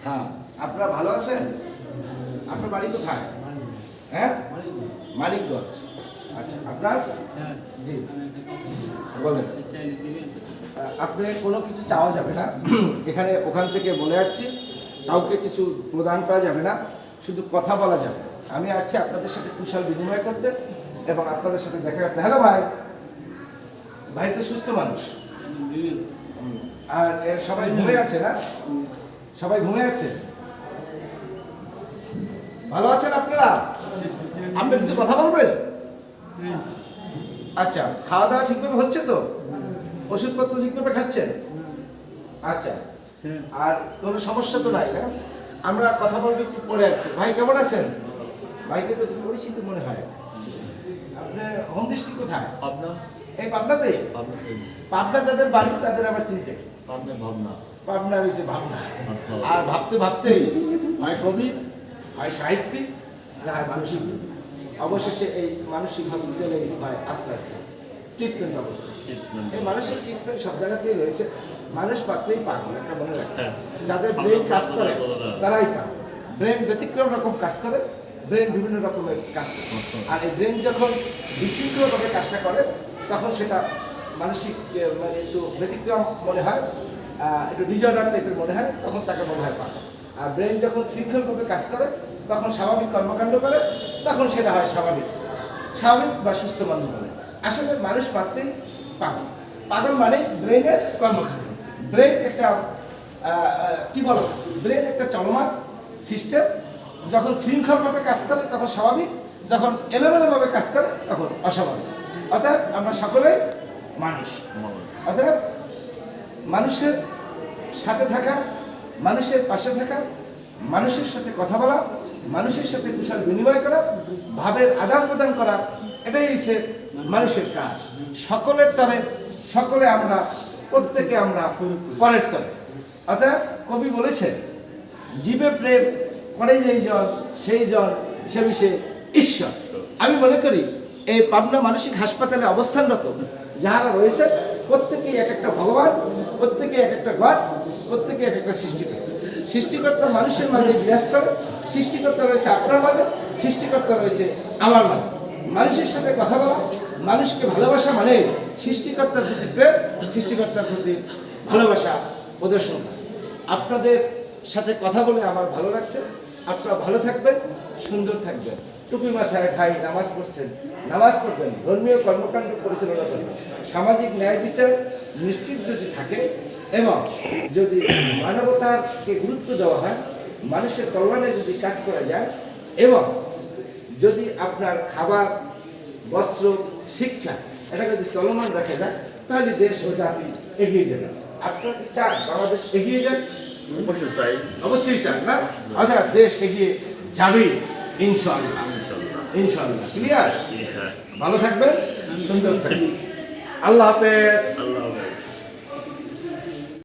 হ্যাঁ, আপনারা ভালো আছেন? আপনার বাড়ি কোথায়? হ্যাঁ, মানিকগঞ্জ। আচ্ছা, আপনার? জি বলেন। আপনি কোনো কিছু চাওয়া যাবে না এখানে, ওখান থেকে বলে আসছি, কাউকে কিছু প্রদান করা যাবে না, শুধু কথা বলা যাবে। আমি আসছি আপনাদের সাথে কুশল বিনিময় করতে এবং আপনাদের সাথে দেখা করতে। হ্যালো ভাই, ভাই তো সুস্থ মানুষ। আর সবাই ঘুরে আছে না? সবাই ঘুরে আছে? ভালো আছেন আপনারা? আপনি কিছু কথা বলবেন? আচ্ছা, খাওয়া দাওয়া ঠিকভাবে হচ্ছে তো? ওষুধপত্র ঠিকভাবে খাচ্ছেন? আচ্ছা, আর কোনো সমস্যা তো নাই না? আমরা কথা বলবো একটু পরে আর কি। ভাই কেমন আছেন? ভাইকে তো পরিচিত মনে হয়। আপনার হোম ডিস্ট্রিক্ট কোথায়? পাবনা। এই পাবনাতে? পাবনা যাদের বাড়ি তাদের আবার চিনতে ভাবনা পাবনা হয়েছে ভাবনা। আর ভাবতে ভাবতেই হয় কবি, হয় সাহিত্যিক, না হয় মানসিক। অবশেষে এই মানসিক হসপিটালে হয় আস্তে আস্তে ট্রিটমেন্ট অবস্থা। এই মানসিক ট্রিটমেন্ট সব জায়গাতেই রয়েছে। মানুষ পাত্রেই পাগল, একটা মনে রাখতে। যাদের ব্রেন কাজ করে তারাই পাগল। ব্রেন ব্যতিক্রম রকম কাজ করে, ব্রেন বিভিন্ন রকমের কাজ করে। আর এই ব্রেন যখন বিশৃঙ্খলভাবে কাজটা করে তখন সেটা মানসিক মানে একটু ব্যতিক্রম মনে হয়, একটু ডিজঅর্ডার টাইপের মনে হয়, তখন তাকে মনে হয় পাগল। আর ব্রেন যখন শৃঙ্খলভাবে কাজ করে তখন স্বাভাবিক কর্মকাণ্ড করে, তখন সেটা হয় স্বাভাবিক বা সুস্থ মানুষ বলে। আসলে মানুষ মাত্রেই পাগল। পাগল মানে ব্রেনের কর্মকাণ্ড। ব্রেন একটা কি বলো, ব্রেন একটা চলমান সিস্টেম। যখন শৃঙ্খলভাবে কাজ করে তখন স্বাভাবিক, যখন এলোমেলোভাবে কাজ করে তখন অস্বাভাবিক। অর্থাৎ আমরা সকলেই মানুষ। অর্থাৎ মানুষের সাথে থাকা, মানুষের পাশে থাকা, মানুষের সাথে কথা বলা, মানুষের সাথে কুশল বিনিময় করা, ভাবের আদান প্রদান করা, এটাই হচ্ছে মানুষের কাজ। সকলের তরে সকলে আমরা, প্রত্যেকে আমরা পরের তরে। অর্থাৎ কবি বলেছেন, জীবে প্রেম করে যেই জন সেই জন হিসেবে সে ঈশ্বর। আমি মনে করি এই পাবনা মানসিক হাসপাতালে অবস্থানরত যাহারা রয়েছে প্রত্যেকেই এক একটা ভগবান, প্রত্যেকে এক একটা গড, প্রত্যেকে এক একটা সৃষ্টিকর্তা। সৃষ্টিকর্তা মানুষের মাঝে বিরাজ করে, সৃষ্টিকর্তা রয়েছে আপনার মাঝে, সৃষ্টিকর্তা রয়েছে আমার মাঝে। মানুষের সাথে কথা বলা, মানুষকে ভালোবাসা মানে সৃষ্টিকর্তার প্রতি প্রেম, সৃষ্টিকর্তার প্রতি ভালোবাসা প্রদর্শন করা। আপনাদের সাথে কথা বলে আমার ভালো লাগছে। আপনারা ভালো থাকবেন, সুন্দর থাকবেন। টুপি মাথায় ভাই নামাজ পড়ছেন, নামাজ পড়বেন, ধর্মীয় কর্মকাণ্ড পরিচালনা করবেন। সামাজিক ন্যায় বিচার নিশ্চিত যদি থাকে এবং যদি মানবতাকে গুরুত্ব দেওয়া হয়, মানুষের কল্যাণে যদি কাজ করা যায় এবং যদি আপনার খাবার, বস্ত্র, শিক্ষা এটাকে যদি চলমান রাখা যায়, তাহলে দেশ ও জাতি এগিয়ে যাবে। আপনারা কি চান বাংলাদেশ এগিয়ে যাক? অবশ্যই চাই, অবশ্যই চান না? অর্থাৎ দেশ এগিয়ে যাবে ইনশাআল্লাহ। ইনশাআল্লাহ। ক্লিয়ার? ভালো থাকবেন, সুন্দর থাকবেন। আল্লাহ হাফেজ।